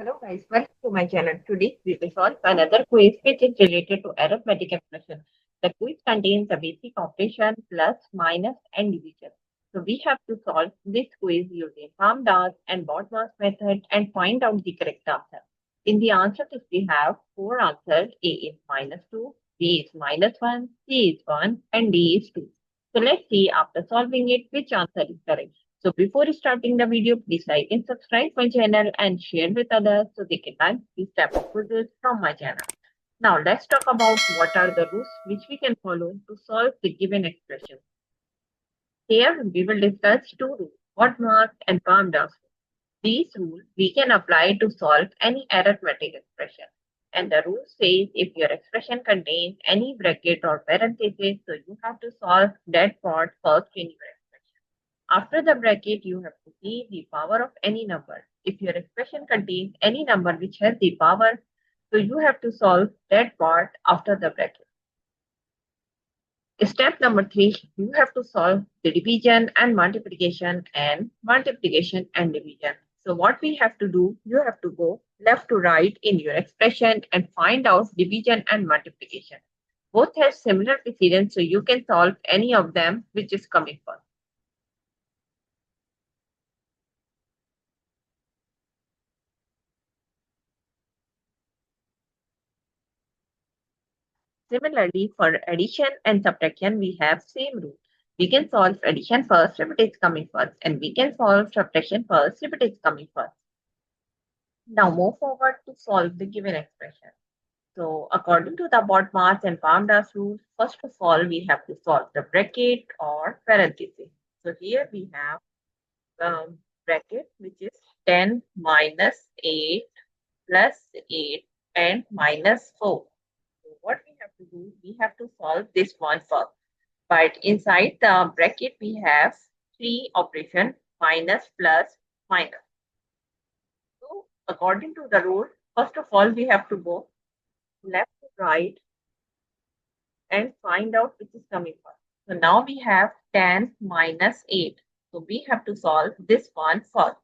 Hello guys, welcome to my channel. Today we will solve another quiz which is related to arithmetic expression. The quiz contains the basic operation, plus, minus and division. So we have to solve this quiz using PAMDAS and BODMAS method and find out the correct answer. In the answer list we have four answers. A is -2, B is -1, C is 1 and D is 2. So let's see after solving it which answer is correct. So before starting the video, please like and subscribe my channel and share with others so they can learn these type of quizzes from my channel. Now let's talk about what are the rules which we can follow to solve the given expression. Here we will discuss two rules, BODMAS and PAMDAS. These rules we can apply to solve any arithmetic expression. And the rule says if your expression contains any bracket or parenthesis, so you have to solve that part first in your expression. After the bracket, you have to see the power of any number. If your expression contains any number which has the power, so you have to solve that part after the bracket. Step number 3, you have to solve the division and multiplication and division. So what we have to do, you have to go left to right in your expression and find out division and multiplication. Both have similar precedence, so you can solve any of them which is coming first. Similarly, for addition and subtraction, we have same rule. We can solve addition first if it is coming first, and we can solve subtraction first if it is coming first. Now move forward to solve the given expression. So according to the BODMAS and PAMDAS rules, first of all, we have to solve the bracket or parenthesis. So here we have bracket which is 10 minus 8 plus 8 and minus 4. So what we have to do, we have to solve this one first. But inside the bracket, we have three operation minus, plus, minus. So according to the rule, first of all, we have to go left to right and find out which is coming first. So now we have 10 minus 8. So we have to solve this one first.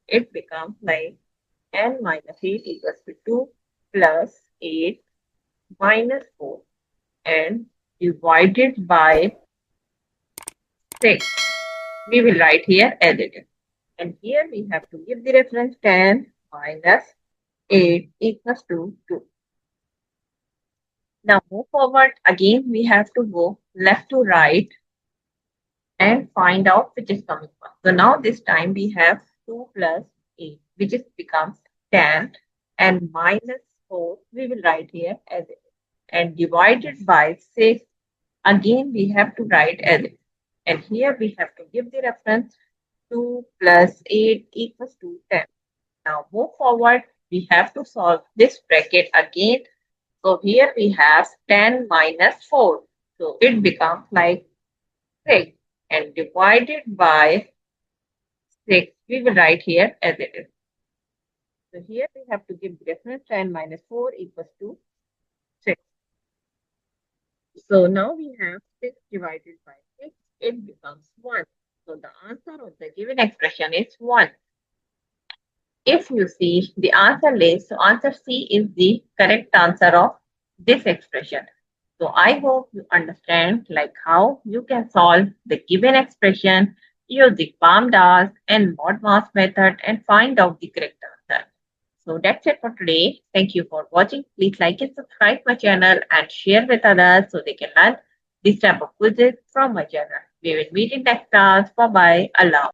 It becomes like 10 minus 8 equals to 2 plus 8 minus 4 and divided by 6. We will write here as it is. And here we have to give the reference 10 minus 8 equals to 2. Now move forward. Again, we have to go left to right and find out which is coming first. So now this time we have 2 plus 8, which is becomes 10 and minus 4. We will write here as it is. And divided by 6. Again, we have to write as it is. And here we have to give the reference 2 plus 8 equals to 10. Now move forward. We have to solve this bracket again. So here we have 10 minus 4. So it becomes like 6 and divided by 6. We will write here as it is. So here we have to give the reference 10 minus 4 equals to 6. So now we have 6 divided by 6. It becomes 1. So the answer of the given expression is 1. If you see the answer list, so answer C is the correct answer of this expression. So I hope you understand like how you can solve the given expression using PAMDAS and BODMAS method and find out the correct answer. So that's it for today. Thank you for watching. Please like and subscribe my channel and share with others so they can learn this type of quizzes from my channel. We will meet in next class. Bye bye. Allah.